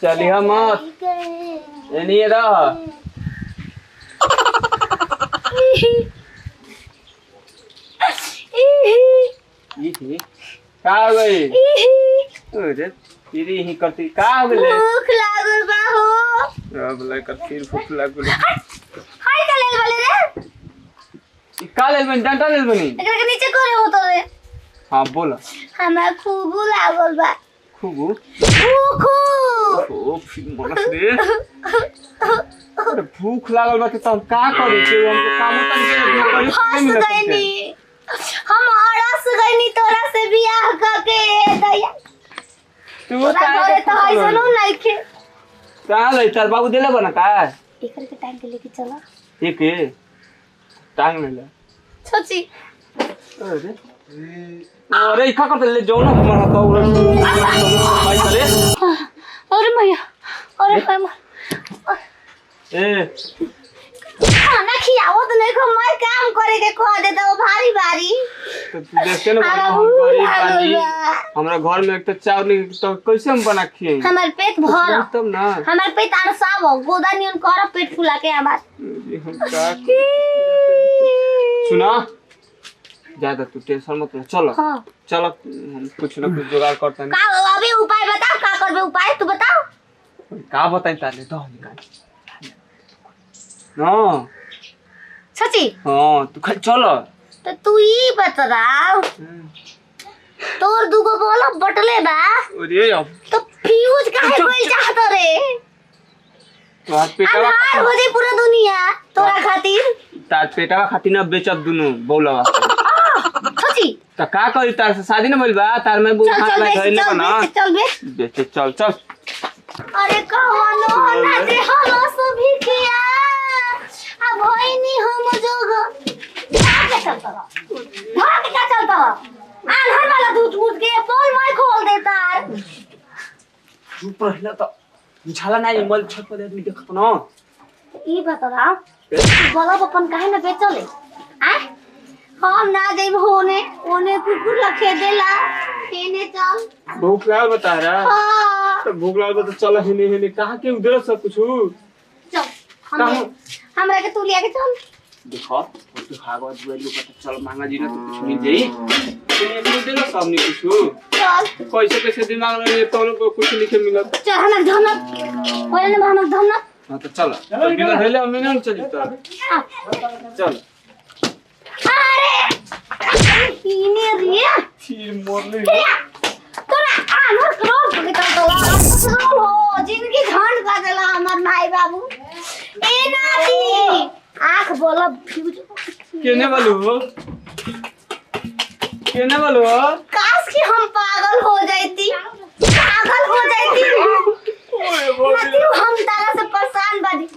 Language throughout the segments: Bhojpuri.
चलिए मत नहीं रह का हो गई अरे तेरी ही करती का हो गई भूख लागल बा हो अब लेकर फिर भूख लागल हाय का लेल वाले रे का लेल बन डंडा लेल बनी एकरा के नीचे करे हो तो रे हां बोल हमरा खूब लागल बा खूब भूख ओ फिर मनस रे अरे भूख लागल बा त का करी के हमके काम तन के फंस गईनी हम अड़स गईनी तोरा से बियाह करके दैया तू तोरा तो ऐसनो नहीं के का ले चल बाबू देले बना का एकर के टाइम के लेके चला एक टांग ले छोची अरे अरे इखा कर ले जाओ ना हमारा तो भाई चले अरे मैया अरे मैया ए खाना खियाओ तो नहीं को मैं काम करे के कह दे तो भारी भारी तो तू देखते ना हम गरीब बानी हमरा घर में एक तो चावल नहीं तो कैसे हम बना खिए हमार पेट भर तब ना हमार पेट अरसाव गोदानियन कर पेट फुला के हमार हम का सुना ज्यादा तू टेंशन मत ले चलो हां चलो हम कुछ ना कुछ जुगाड़ करते हैं का अभी उपाय बताओ का करबे उपाय तू बताओ का बताई ताले तो निकाल ना सच्ची हां तू खाली चलो तो तू ही बताओ तोर दुगो बोला बटले बा अरे अब तो फ्यूज काहे कोई चाहत रे तो हाथ पेटावा अंधार हो जाए पूरा दुनिया तोरा खातिर तार पेटावा खातिर ना बेचब दुनु बौलावा सच्ची त का करी तार से शादी न भइल बा तार में बुक हाथ में धइले बना चल बे बेचे चल चल अरे कौनो ना दे हलो सभी किया अब होइनी हम जोग भाग चलता आधार वाला दूध मूत के पोल मैं खोल देता चुप रहला त झाला नाही मल छत पर आदमी देखत न ई बता बलब अपन काहे न बेचले आ हम ना देब होने ओने कुकुर लखे देला केने चल भूख लागल बता रहा हां तो भूख लागल तो चल हिने हिने कहां के उधर सब कुछ चल हमरा के तू लिया के चल देखो तू भागवत दुआरी ऊपर चल मांगा जी ना तो कुछ मिल जाई तेरे को दे ना सब नहीं कुछ चल कैसे कैसे दिमाग में तो कुछ नहीं के मिलत चल हम धमक ओले ने हम धमक हां तो चल बिना हेले हम नहीं चली तो चल अरे पीने रे फिर मोरले तोरा आनर करो के तो हो जिंदगी झंड कर देला हमर माई बाबू ए नाती आंख बोला फ्यूज केने वालो काश कि हम पागल हो जाती नाती हम तारा से परेशान बानी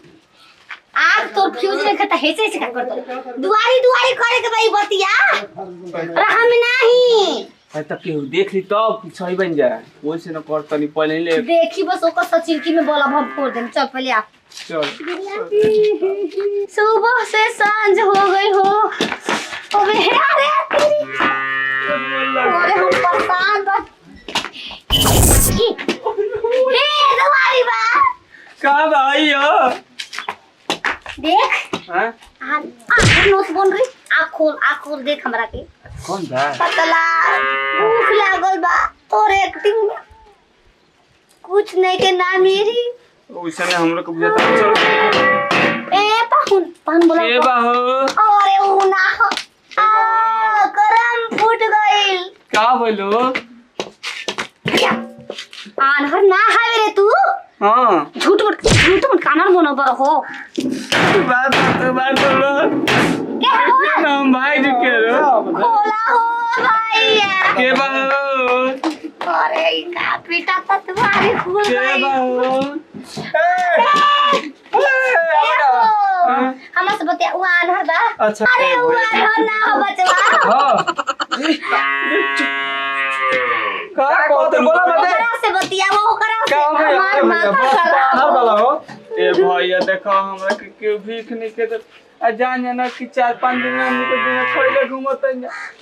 आग तो फ्यूज में खता हेसे का करतो दुआरी करे के भाई बतिया रहम नहीं है त केहू देख ली तब कि सही बन जाए वैसे न कर तनी पहले ले देखी बस ओकर सचिलकी में बोला भब फोड़ देम चल पहले आ चल सुबह से सांझ हो गई हो अबे अरे तेरी अरे हम परेशान बा हे दुआरी बा का भाई हो देख हां आ नोट बन रही आँख खोल देख हमरा के कौन बा पतला भूख लागल बा तोर एक्टिंग में कुछ नहीं के ना मेरी ओइसे ने हमरो को बुझाता चल ए पाहुन बोला के बा हो अरे ऊ ना हो करम फूट गइल का बोलो आनहर ना हावे रे तू हां झूठ मत कानर मोनो बर हो बात बोलो के हो नाम भाई जी के रो खोला हो भैया के बा हो अरे ई का पीटा त तुम्हारी खुल के गई बा हो हमरा से बतिया उ आनहर बा अच्छा अरे उ आनहर ना हो बचवा हां का को बोला बता ओकरा से बतिया वो ओकरा से का हो हमार माथा खराब बाहर वाला हो ए भैया देखो हमरा के क्यों भीख नहीं के दे आ जान जाना कि 4-5 दिन में हमनी के बिना खोइले घुमत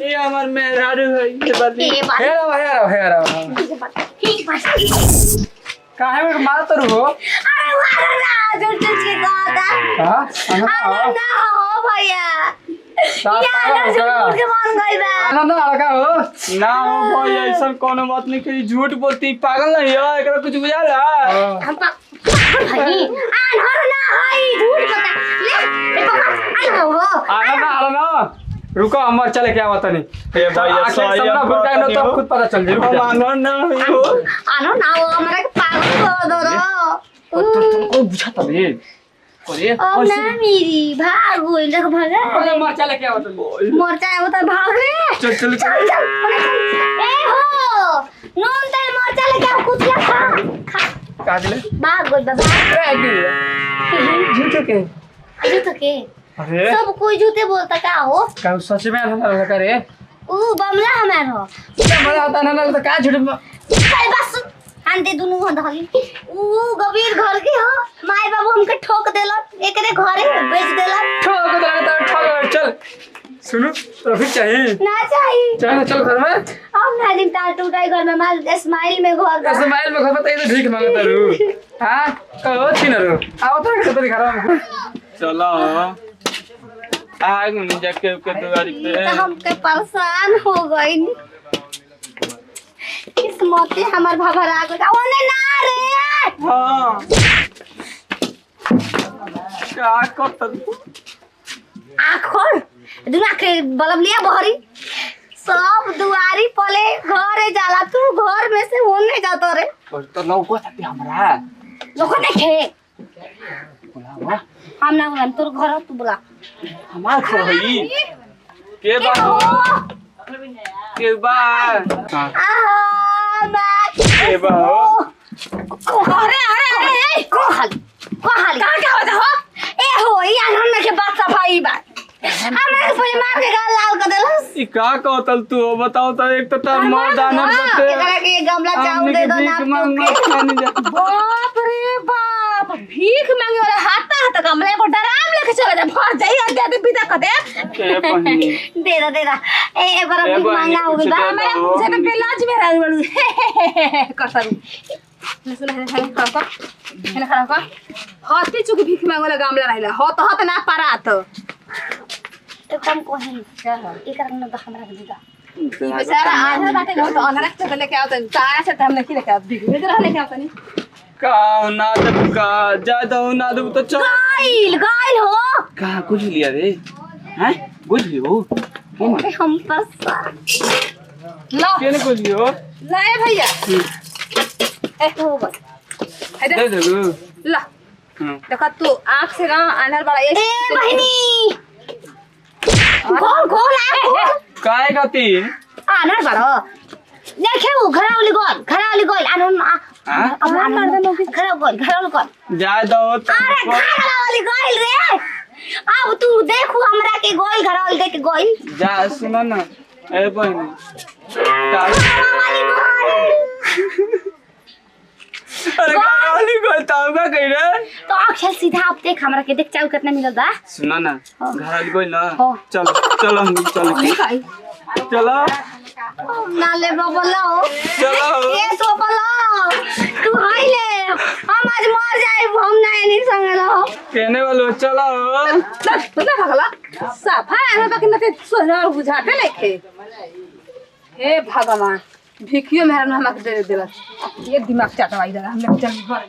ये हमर मेहरारू है ये बाली हेरा ठीक बात काहे में मार तो हो अरे वाह ना जो के कहता हां ना हो भैया यार झूठ के मान गई बा ना लगा हो ना हो भैया ऐसा कोनो बात नहीं कि झूठ बोलती पागल नहीं है एकरा कुछ बुझाला हम भाई आनहर ना हई झूठ बता ले पकड़ आनहर हो ना रुको हमर चले क्या बात नहीं ए भैया सही है बुरका न तो खुद पता चल जरूर आनहर ना हो आनहर ना हो हमरा के पागल कर दो तुमको बुझाता नहीं अरे अब ना मेरी भाग गई देख भागा अरे मरचा लेके आओ तुम मरचा है वो तो भाग रे चल चल चल ए हो नून ते मरचा लेके आओ कुछ खा का दिले भाग गई बाबा झूठे के झूठ के अरे सब कोई झूठे बोलता का हो का सच में ना करे ऊ बमला हमार हो मजा आता ना तो का झूठ चल बस आंटे दुनु हो धली ऊ गबीर घर के हो माय बाबू हमके ठोक देला एकरे घरे बेच देला ठोक देला तो ठोक चल सुनो तो फिर चाहिए ना चाहिए चल चल घर में अब ना दिन टाल टूटाई घर में माल स्माइल में घर स्माइल में घर में तो ठीक मांगता रू हां कहो छी न रू आओ तो तेरे घर में चलो आग में जाके के दुआरी पे हमके परेशान हो गई किस्मत हमार भभरा गई ओने ना रे हां क्या करत आखर दुना के बलब लिया बहरी सब दुआरी पले घरे जाला तू घर में से होने जातो रे तो लौको थाती हमरा लोग नहीं खे बुलावा हम ना बोला तोर घर तू बोला हमार घर हई के बा हो के बा आहा बा के बा अरे अरे अरे को हाल क्या होता हो ए हो यार हम के बात सफाई बा हमरा के पहले मार के गाल लाल कर देलस ई का कहतल तू बताओ तो एक तो तार मार दानर बटे एकरा के गमला चाउ दे दो ना बाप रे बाप भीख मांगे वाला हाथ गमला को डराम लेके चला जा भर जाई दे बिदा कर दे के बहिनी दे दो ए बार भीख मांगा हो गया हमरा मुझे तो पेलाज में रह बड़ू कसरू सुन है खड़ा कर हाथी चुकी भीख मांगे वाला गमला रहला हाथ ना पारात तो कम को है एकरा न तो हमरा के दिगा बेचारा आधा बाटे न तो अनरक से लेके आओ त तारा से हम लेके आओ भीख में रह लेके आओ तनी का ना दब का ज्यादा ना दब तो चल गाइल हो का कुछ लिया रे हैं कुछ लियो अरे हम पर लो केने कुछ लियो लाए भैया ए हो बस दे दे ला देखा तू आँख से ना अनर बड़ा ए बहनी गोल काय गति अनर बड़ा देखे वो घरावली गोल अनर अब घरावली गोल जा दो अरे घरावली गोल रे अब तू देखो हमरा के गोल घरावली देख के गोल जा सुनो ना ए बहनी का घरावली गोल अरे गाली बोलता होगा कहीं रे तो अक्षर सीधा आप देख हमरा के देख चाउ कितना मिलल बा सुना ना घर वाली कोई ना हाँ। चलो चलो हम चलो ना ले बोलो चलो ये तो बोलो तू हाय ले हम आज मर जाए हम ना नहीं संगलो कहने वालों चलो ना भगला साफा है बाकी न ते सोना बुझाते लेके हे भगवान भिखियो मेहरा न हमके दे देला ये दिमाग चाटवाई दला हम चल घर